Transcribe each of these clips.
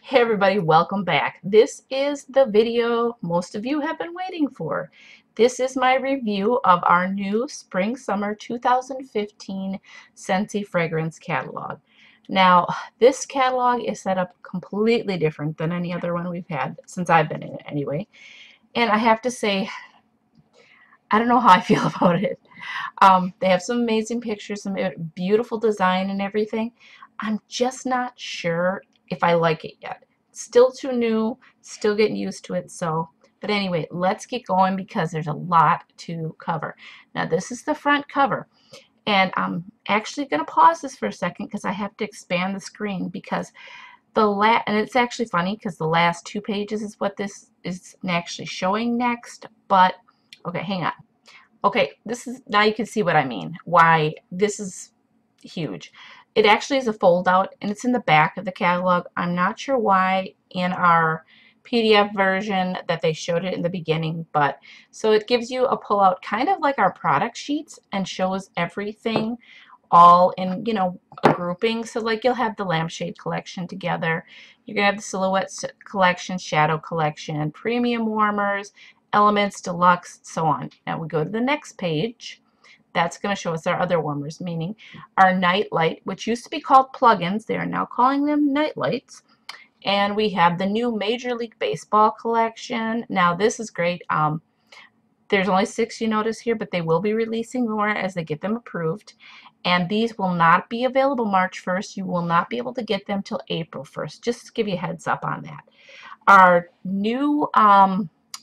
Hey everybody, welcome back. This is the video most of you have been waiting for. This is my review of our new Spring-Summer 2015 Scentsy fragrance catalog. Now, this catalog is set up completely different than any other one we've had since I've been in it anyway. And I have to say, I don't know how I feel about it. They have some amazing pictures, some beautiful design and everything. I'm just not sure if I like it yet. Still too new, still getting used to it. But anyway, let's get going because there's a lot to cover. Now this is the front cover, and I'm actually going to pause this for a second because I have to expand the screen because and it's actually funny because the last two pages is what this is actually showing next. But okay, hang on. Okay, this is, now you can see what I mean, why this is huge. It actually is a fold out and it's in the back of the catalog. I'm not sure why in our PDF version that they showed it in the beginning, but so it gives you a pull out kind of like our product sheets and shows everything all in, a grouping. So like you'll have the lampshade collection together. You're going to have the silhouette collection, shadow collection, premium warmers, elements, deluxe, so on. Now we go to the next page. That's going to show us our other warmers, meaning our night light, which used to be called plugins. They are now calling them night lights. And we have the new Major League Baseball collection. Now this is great. There's only 6 you notice here, but they will be releasing more as they get them approved. And these will not be available March 1st. You will not be able to get them till April 1st. Just to give you a heads up on that. Our new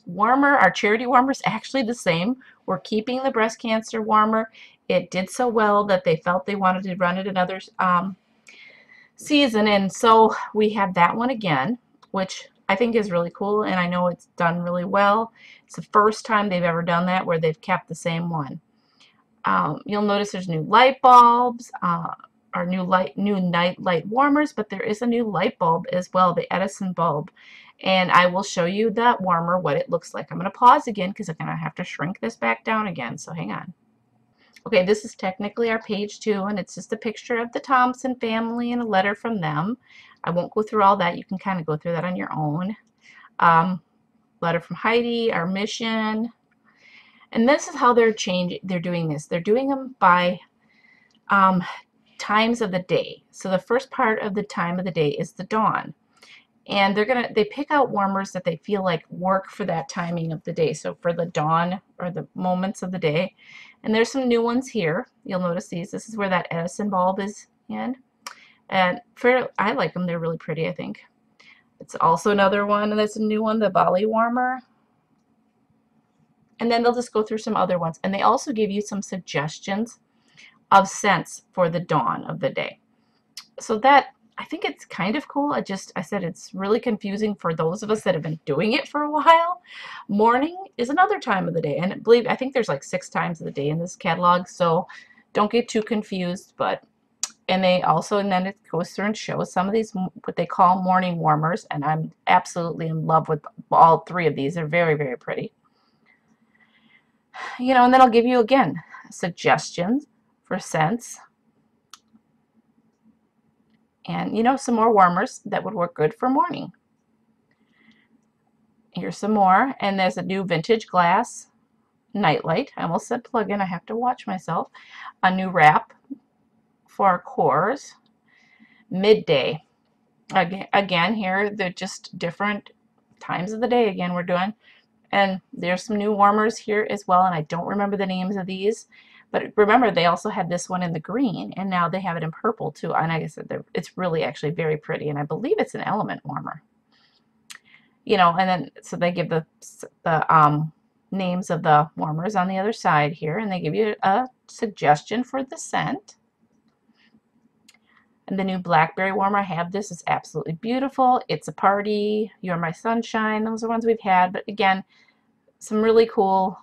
warmer, our charity warmer is actually the same. We're keeping the breast cancer warmer. It did so well that they felt they wanted to run it another season, and so we have that one again, which I think is really cool, and I know it's done really well. It's the first time they've ever done that where they've kept the same one. You'll notice there's new light bulbs, our new night light warmers, but there is a new light bulb as well, the Edison bulb. And I will show you that warmer, what it looks like. I'm going to pause again because I'm going to have to shrink this back down again, so hang on. Okay, this is technically our page 2, and it's just a picture of the Thompson family and a letter from them. I won't go through all that. You can kind of go through that on your own. Letter from Heidi, our mission. And this is how they're doing this. They're doing them by times of the day. So the first part of the time of the day is the dawn. And they pick out warmers that they feel like work for that timing of the day. So for the dawn or the moments of the day. And there's some new ones here. You'll notice these. This is where that Edison bulb is in. And I like them. They're really pretty, I think. It's also another one, and that's a new one, the Bali warmer. And then they'll just go through some other ones. And they also give you some suggestions of scents for the dawn of the day. So that, I think it's kind of cool. I said it's really confusing for those of us that have been doing it for a while. Morning is another time of the day. And I think there's like 6 times of the day in this catalog. So don't get too confused. And then it goes through and shows some of these, what they call morning warmers. And I'm absolutely in love with all 3 of these. They're very, very pretty. And then I'll give you, again, suggestions for scents. And, some more warmers that would work good for morning. Here's some more. And there's a new vintage glass nightlight. I almost said plug-in. I have to watch myself. A new wrap for our cores. Midday. Again, here, they're just different times of the day. Again, we're doing. And there's some new warmers here as well, and I don't remember the names of these. But remember, they also had this one in the green, and now they have it in purple too. And like I said, it's really actually very pretty, and I believe it's an element warmer. And then so they give the names of the warmers on the other side here, and they give you a suggestion for the scent. And the new blackberry warmer, I have this. It's absolutely beautiful. It's a party. You're my sunshine. Those are ones we've had. But again, some really cool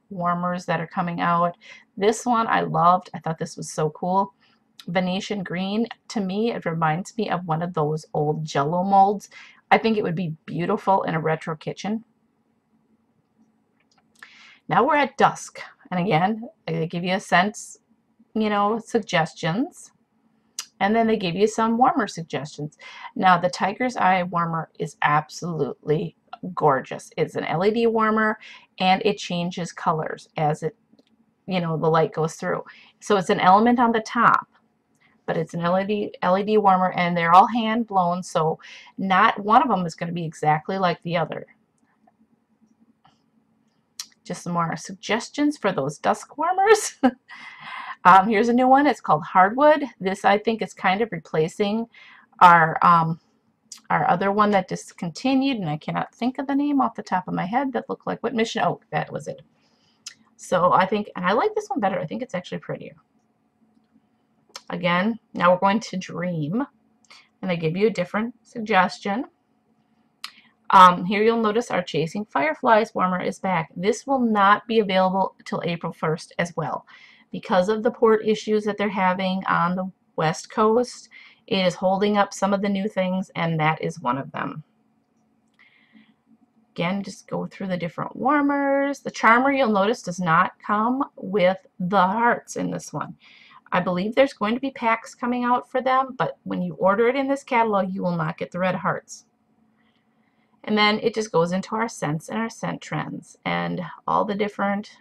warmers that are coming out. This one I loved. I thought this was so cool. Venetian green. To me, it reminds me of one of those old Jello molds. I think it would be beautiful in a retro kitchen. Now we're at dusk. And again, I give you a sense, suggestions. And then they give you some warmer suggestions. Now the Tiger's Eye warmer is absolutely gorgeous. It's an LED warmer and it changes colors as it, the light goes through. So it's an element on the top, but it's an LED warmer, and they're all hand blown, so not one of them is going to be exactly like the other. Just some more suggestions for those dusk warmers. Here's a new one. It's called Hardwood. This, I think, is kind of replacing our other one that discontinued, and I cannot think of the name off the top of my head, that looked like what, Mission Oak. That was it. So I think, and I like this one better. I think it's actually prettier. Again, now we're going to Dream, and they give you a different suggestion. Here you'll notice our Chasing Fireflies warmer is back. This will not be available till April 1st as well. Because of the port issues that they're having on the West Coast, it is holding up some of the new things, and that is one of them. Again, just go through the different warmers. The Charmer, you'll notice, does not come with the hearts in this one. I believe there's going to be packs coming out for them, but when you order it in this catalog, you will not get the red hearts. And then it just goes into our scents and our scent trends and all the different,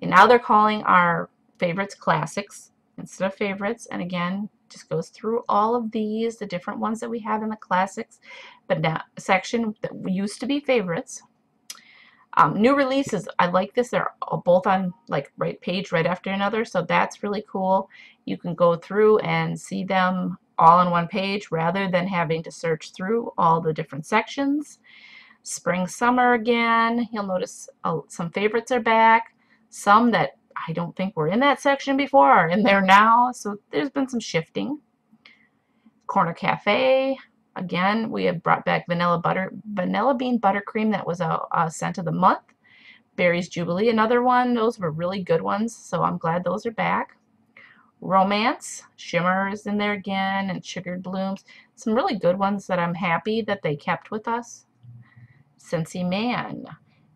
and now they're calling our favorites classics instead of favorites. And again, just goes through all of these, the different ones that we have in the classics, but now section that used to be favorites. New releases, I like this. They're both on like page right after another, so that's really cool. You can go through and see them all on one page rather than having to search through all the different sections. Spring, summer again. You'll notice some favorites are back. Some that I don't think were in that section before are in there now, so there's been some shifting. Corner Cafe. Again, we have brought back Vanilla Bean Buttercream. That was a scent of the month. Berries Jubilee, another one. Those were really good ones, so I'm glad those are back. Romance, Shimmer is in there again, and Sugared Blooms. Some really good ones that I'm happy that they kept with us. Scentsy Man.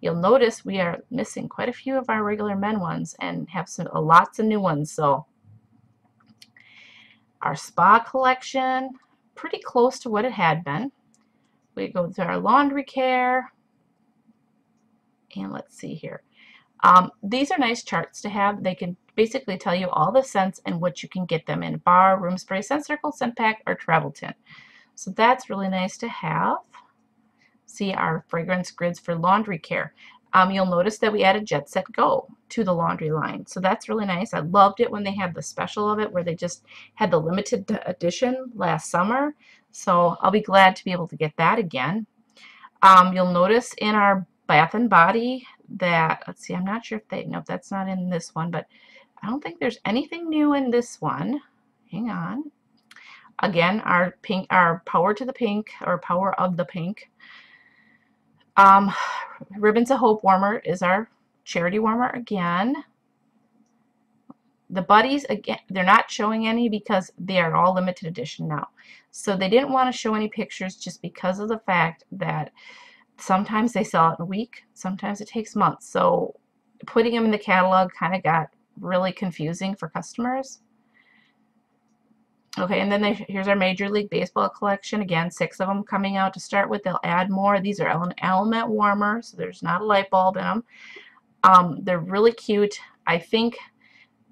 You'll notice we are missing quite a few of our regular men ones and have lots of new ones. So our Spa collection, pretty close to what it had been. We go to our laundry care, and let's see here. These are nice charts to have. They can basically tell you all the scents and what you can get them in: bar, room spray, scent circle, scent pack, or travel tin. So that's really nice to have. See our fragrance grids for laundry care. You'll notice that we added Jet Set Go to the laundry line, so that's really nice. I loved it when they had the special of it where they just had the limited edition last summer, so I'll be glad to be able to get that again. You'll notice in our Bath and Body that, let's see, I'm not sure if no, that's not in this one, but I don't think there's anything new in this one. Hang on. Again, our Power to the Pink, or Power of the Pink. Ribbons of Hope warmer is our charity warmer again. The Buddies, again, they're not showing any because they are all limited edition now. So they didn't want to show any pictures just because of the fact that sometimes they sell it in a week, sometimes it takes months. So putting them in the catalog kind of got really confusing for customers. Okay, and then here's our Major League Baseball collection. Again, 6 of them coming out to start with. They'll add more. These are an element warmer, so there's not a light bulb in them. They're really cute. I think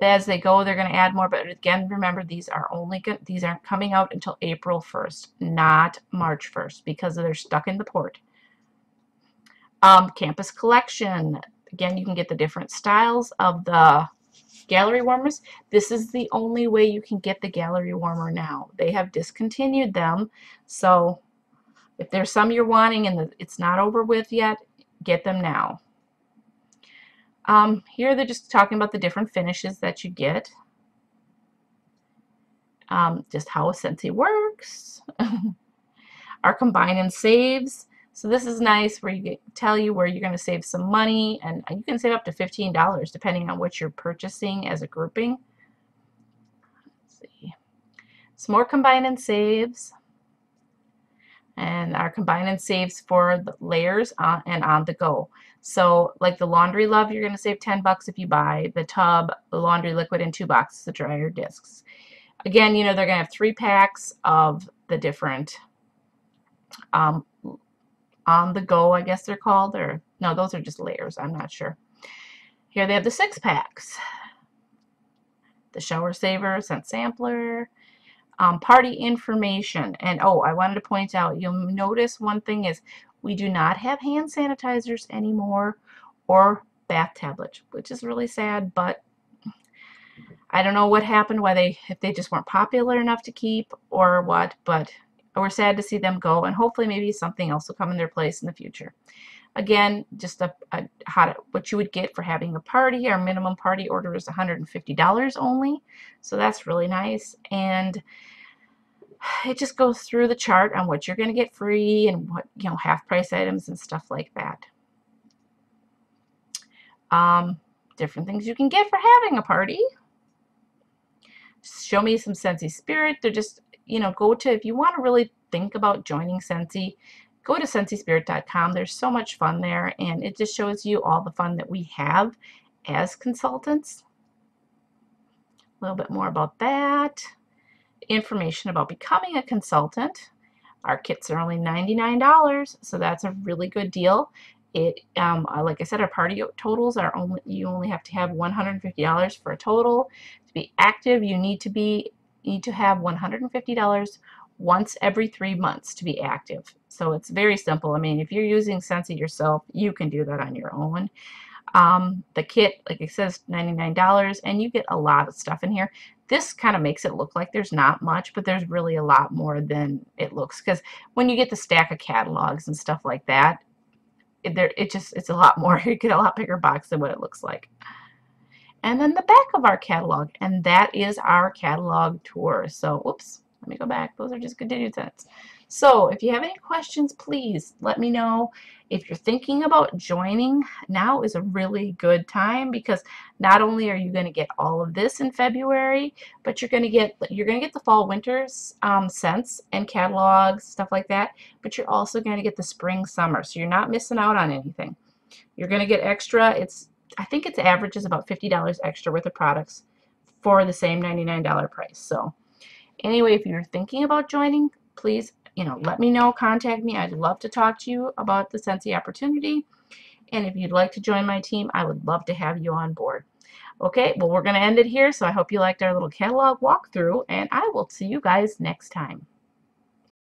as they go, they're going to add more. But again, remember, these aren't coming out until April 1st, not March 1st, because they're stuck in the port. Campus collection. Again, you can get the different styles of the gallery warmers. This is the only way you can get the gallery warmer now. They have discontinued them, so if there's some you're wanting and it's not over with yet, get them now. Here they're just talking about the different finishes that you get, just how Scentsy works. Our Combine and Saves. So this is nice, where you tell you where you're going to save some money, and you can save up to $15 depending on what you're purchasing as a grouping. Let's see. Some more Combine and Saves. And our Combine and Saves for the layers and on the go. So like the Laundry Love, you're going to save $10 if you buy the tub, the laundry liquid, and 2 boxes of dryer discs. Again, you know, they're going to have 3 packs of the different um, on the go, I guess they're called. Or no, those are just layers. I'm not sure. Here they have the 6 packs. The shower saver, scent sampler, party information. And oh, I wanted to point out, you'll notice one thing is we do not have hand sanitizers anymore or bath tablets, which is really sad, but I don't know what happened, why if they just weren't popular enough to keep or what, but we're sad to see them go, and hopefully maybe something else will come in their place in the future. Again, just what you would get for having a party. Our minimum party order is $150 only, so that's really nice. And it just goes through the chart on what you're going to get free and what, you know, half price items and stuff like that. Different things you can get for having a party. Show me some Scentsy Spirit. They're just, you know, if you want to really think about joining Scentsy, go to scentsyspirit.com. There's so much fun there, and it just shows you all the fun that we have as consultants. A little bit more about that. Information about becoming a consultant. Our kits are only $99, so that's a really good deal. Like I said, our party totals are you only have to have $150 for a total. To be active, you need to have $150 once every 3 months to be active. So it's very simple. I mean, if you're using Scentsy yourself, you can do that on your own. The kit, like it says, $99, and you get a lot of stuff in here. This kind of makes it look like there's not much, but there's really a lot more than it looks, because when you get the stack of catalogs and stuff like that, it's a lot more. You get a lot bigger box than what it looks like. And then the back of our catalog, and that is our catalog tour. So, oops, let me go back. Those are just continued scents. So, if you have any questions, please let me know. If you're thinking about joining, now is a really good time, because not only are you going to get all of this in February, but you're going to get the fall winter scents and catalogs, stuff like that. But you're also going to get the spring summer, so you're not missing out on anything. You're going to get extra. I think its average is about $50 extra worth of products for the same $99 price. So anyway, if you're thinking about joining, please, you know, let me know, contact me. I'd love to talk to you about the Scentsy opportunity. And if you'd like to join my team, I would love to have you on board. Okay, well, we're going to end it here. So I hope you liked our little catalog walkthrough, and I will see you guys next time.